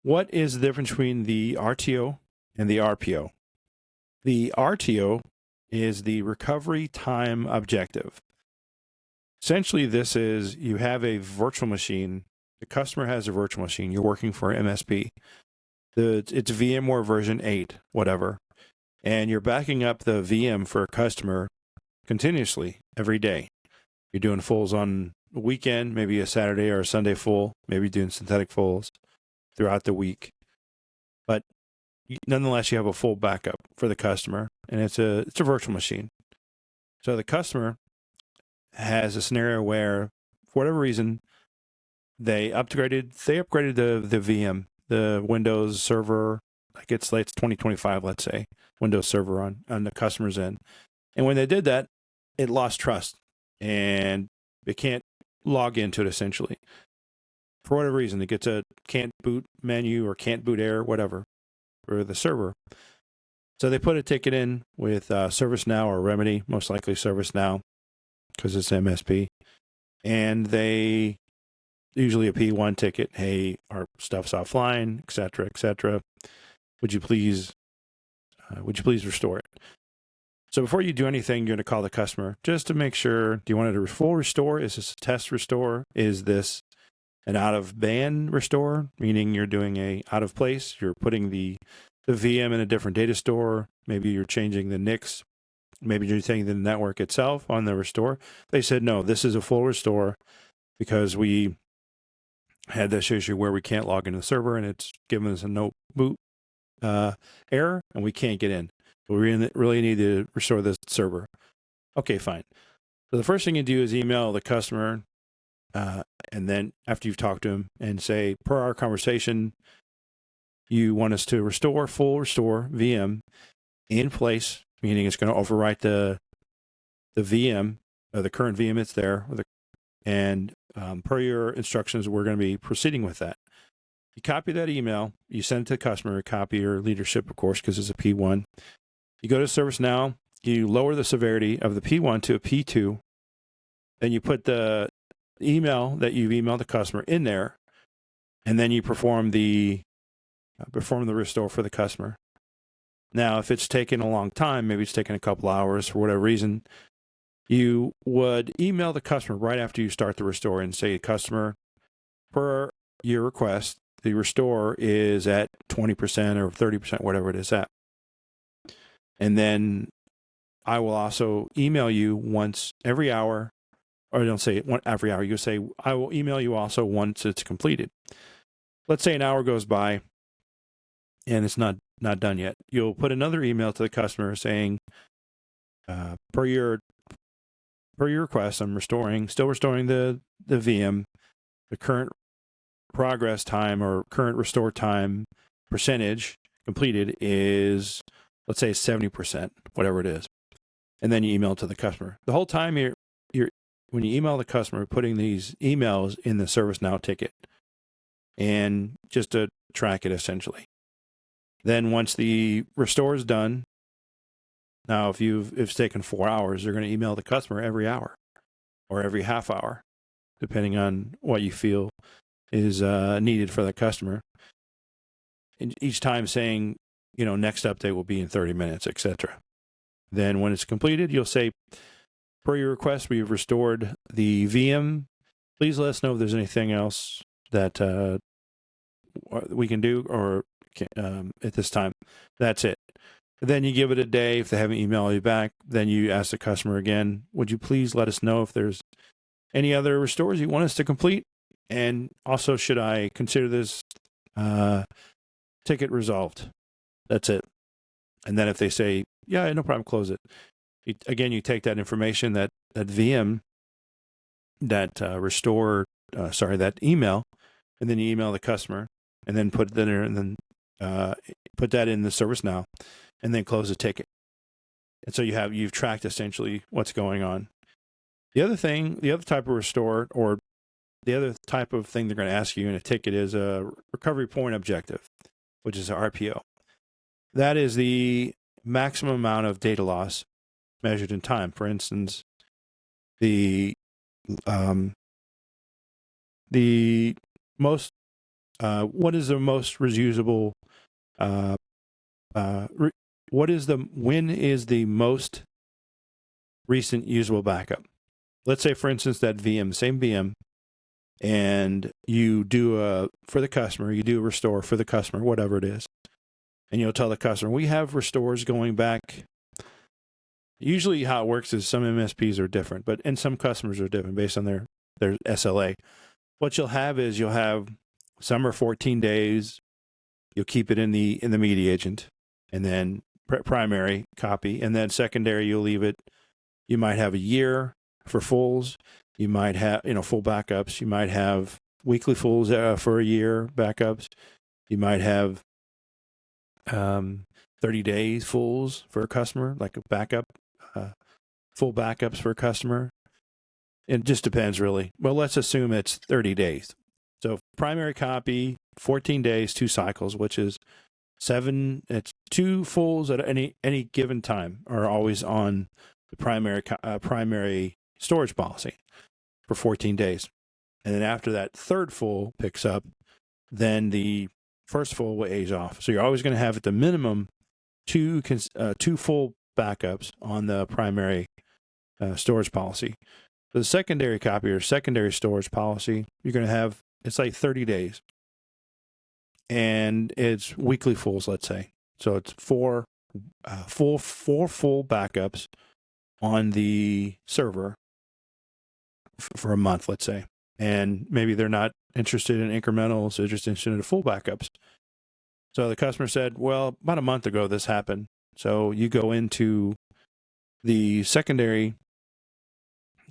What is the difference between the RTO and the RPO? The RTO is the recovery time objective. Essentially, this is you have a virtual machine. The customer has a virtual machine. You're working for MSP. It's VMware version 8, whatever. And you're backing up the VM for a customer continuously every day. You're doing fulls on a weekend, maybe a Saturday or a Sunday full, maybe doing synthetic fulls throughout the week. But nonetheless, you have a full backup for the customer, and it's a virtual machine. So the customer has a scenario where, for whatever reason, they upgraded the VM, the Windows server, like it's 2025, let's say, Windows server on the customer's end. And when they did that, it lost trust and it can't log into it essentially. For whatever reason, it gets a can't boot menu or can't boot error, whatever, for the server. So they put a ticket in with ServiceNow or Remedy, most likely ServiceNow, because it's MSP. And they usually a P1 ticket, hey, our stuff's offline, et cetera, et cetera. Would you please restore it? So before you do anything, you're going to call the customer just to make sure, do you want it a full restore? Is this a test restore? Is this an out of band restore, meaning you're doing a out of place? You're putting the VM in a different data store. Maybe you're changing the NICs. Maybe you're taking the network itself on the restore. They said, no, this is a full restore because we had this issue where we can't log into the server and it's giving us a no boot error and we can't get in. We really need to restore this server. Okay, fine. So the first thing you do is email the customer, and then after you've talked to him and say, per our conversation, you want us to full restore VM in place, meaning it's going to overwrite the VM, the current VM that's there, and per your instructions, we're going to be proceeding with that. You copy that email, you send it to the customer, copy your leadership, of course, because it's a P1. You go to ServiceNow, you lower the severity of the P1 to a P2, then you put the email that you've emailed the customer in there, and then you perform the restore for the customer. Now, if it's taken a long time, maybe it's taken a couple hours for whatever reason, you would email the customer right after you start the restore and say, customer, per your request, the restore is at 20% or 30%, whatever it is at. And then I will also email you once every hour, or don't say every hour. You say, I will email you also once it's completed. Let's say an hour goes by and it's not done yet. You'll put another email to the customer saying, per your request, I'm still restoring the VM. The current progress time or current restore time percentage completed is, let's say, 70%, whatever it is. And then you email it to the customer. The whole time when you email the customer, putting these emails in the ServiceNow ticket and just to track it essentially. Then once the restore is done, now if it's taken 4 hours, you're going to email the customer every hour or every half hour, depending on what you feel is needed for the customer. And each time saying, next update will be in 30 minutes, etc. Then when it's completed, you'll say, per your request, we've restored the VM. Please let us know if there's anything else that we can do or at this time. That's it. Then you give it a day. If they haven't emailed you back, then you ask the customer again, would you please let us know if there's any other restores you want us to complete? And also, should I consider this ticket resolved? That's it. And then if they say, yeah, no problem, close it. You take that information, that VM, that that email, and then you email the customer, and then put that in, and then put that in the ServiceNow, and then close the ticket. And so you've tracked essentially what's going on. The other type of restore, or the other type of thing they're going to ask you in a ticket is a recovery point objective, which is a RPO. That is the maximum amount of data loss measured in time. For instance, the most what is the most reusable? When is the most recent usable backup? Let's say, for instance, that VM, same VM, and you do for the customer, you do a restore for the customer, whatever it is, and you'll tell the customer, we have restores going back. Usually how it works is some MSPs are different, and some customers are different based on their SLA. What you'll have is some are 14 days. You'll keep it in the media agent, and then primary copy, and then secondary you'll leave it. You might have a year for fulls. You might have full backups. You might have weekly fulls for a year backups. You might have 30 days fulls for a customer, like a backup, full backups for a customer. It just depends, really. Well, let's assume it's 30 days. So primary copy, 14 days, 2 cycles, which is 7. It's 2 fulls at any given time are always on the primary storage policy for 14 days. And then after that third full picks up, then the first full will age off. So you're always going to have at the minimum 2 full backups on the primary storage policy. For the secondary copy or secondary storage policy, you're going to have, it's like 30 days. And it's weekly fulls, let's say. So it's 4 full backups on the server for a month, let's say. And maybe they're not interested in incrementals, they're just interested in full backups. So the customer said, well, about a month ago this happened. So you go into the secondary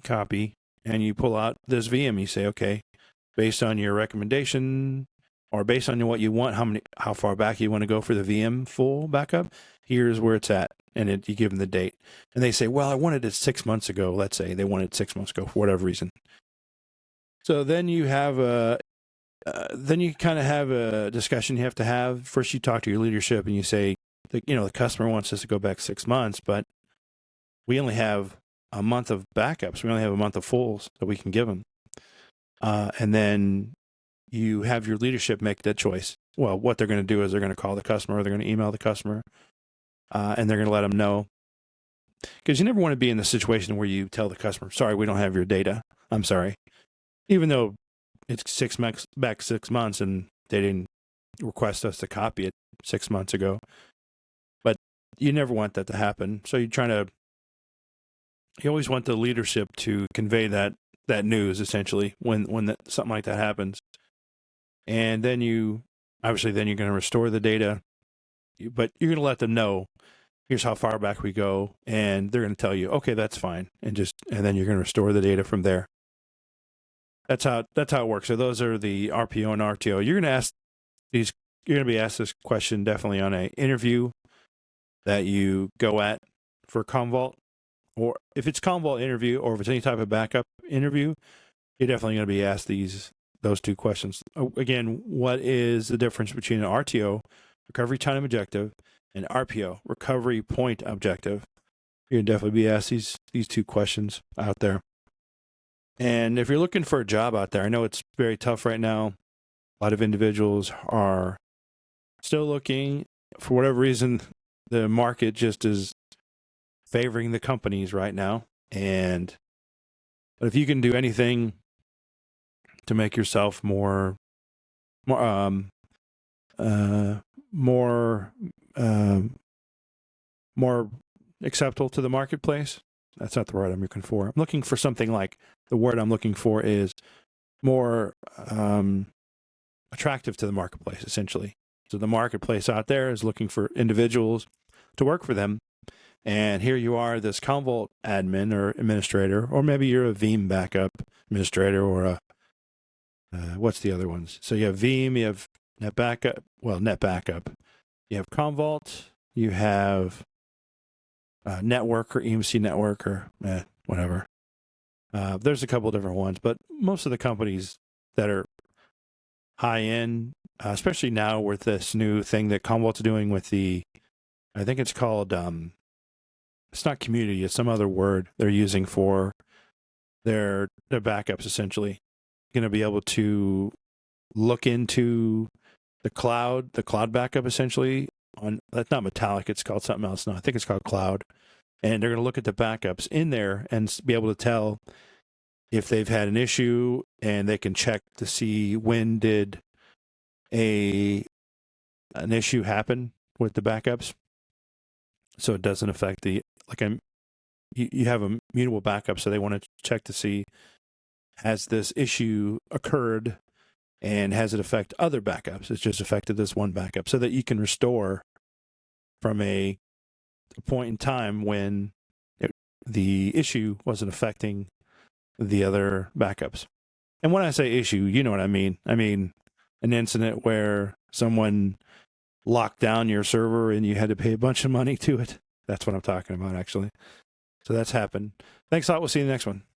copy and you pull out this VM. You say, okay, based on your recommendation or based on what you want, how far back you want to go for the VM full backup, here's where it's at. And you give them the date. And they say, well, I wanted it 6 months ago. Let's say they wanted 6 months ago for whatever reason. So then you have then you kind of have a discussion you have to have. First, you talk to your leadership and you say, the customer wants us to go back 6 months, but we only have a month of backups. We only have a month of fulls that we can give them. And then you have your leadership make that choice. Well, what they're going to do is they're going to call the customer, or they're going to email the customer, and they're going to let them know. Because you never want to be in the situation where you tell the customer, sorry, we don't have your data. I'm sorry. Even though it's 6 months back 6 months and they didn't request us to copy it 6 months ago. But you never want that to happen. So you always want the leadership to convey that news, essentially, when something like that happens. And then you're going to restore the data, but you're going to let them know, here's how far back we go, and they're going to tell you, okay, that's fine, and then you're going to restore the data from there. That's how it works. So those are the RPO and RTO. You're going to be asked this question definitely on an interview that you go at for Commvault, or if it's Commvault interview, or if it's any type of backup interview, you're definitely going to be asked those 2 questions. Again, what is the difference between an RTO, recovery time objective, and RPO, recovery point objective? You're going to definitely be asked these 2 questions out there. And if you're looking for a job out there, I know it's very tough right now. A lot of individuals are still looking. For whatever reason, the market just is favoring the companies right now. But if you can do anything to make yourself more acceptable to the marketplace, that's not the word I'm looking for. I'm looking for something like, the word I'm looking for is more attractive to the marketplace, essentially. So the marketplace out there is looking for individuals to work for them. And here you are, this Commvault admin or administrator, or maybe you're a Veeam backup administrator, or what's the other ones? So you have Veeam, you have NetBackup, you have Commvault, you have Network or EMC Network, or whatever. There's a couple different ones, but most of the companies that are high end, especially now with this new thing that Commvault's doing with I think it's called, it's not community, it's some other word they're using for their backups, essentially. You're going to be able to look into the cloud backup essentially on, that's not Metallic, it's called something else now. I think it's called Cloud. And they're going to look at the backups in there and be able to tell if they've had an issue, and they can check to see when did an issue happen with the backups, so it doesn't affect the, like, you have a mutable backup, so they want to check to see, has this issue occurred and has it affect other backups? It's just affected this one backup, so that you can restore from a point in time when the issue wasn't affecting the other backups. And when I say issue, you know what I mean. I mean an incident where someone locked down your server and you had to pay a bunch of money to it. That's what I'm talking about, actually. So that's happened. Thanks a lot. We'll see you in the next one.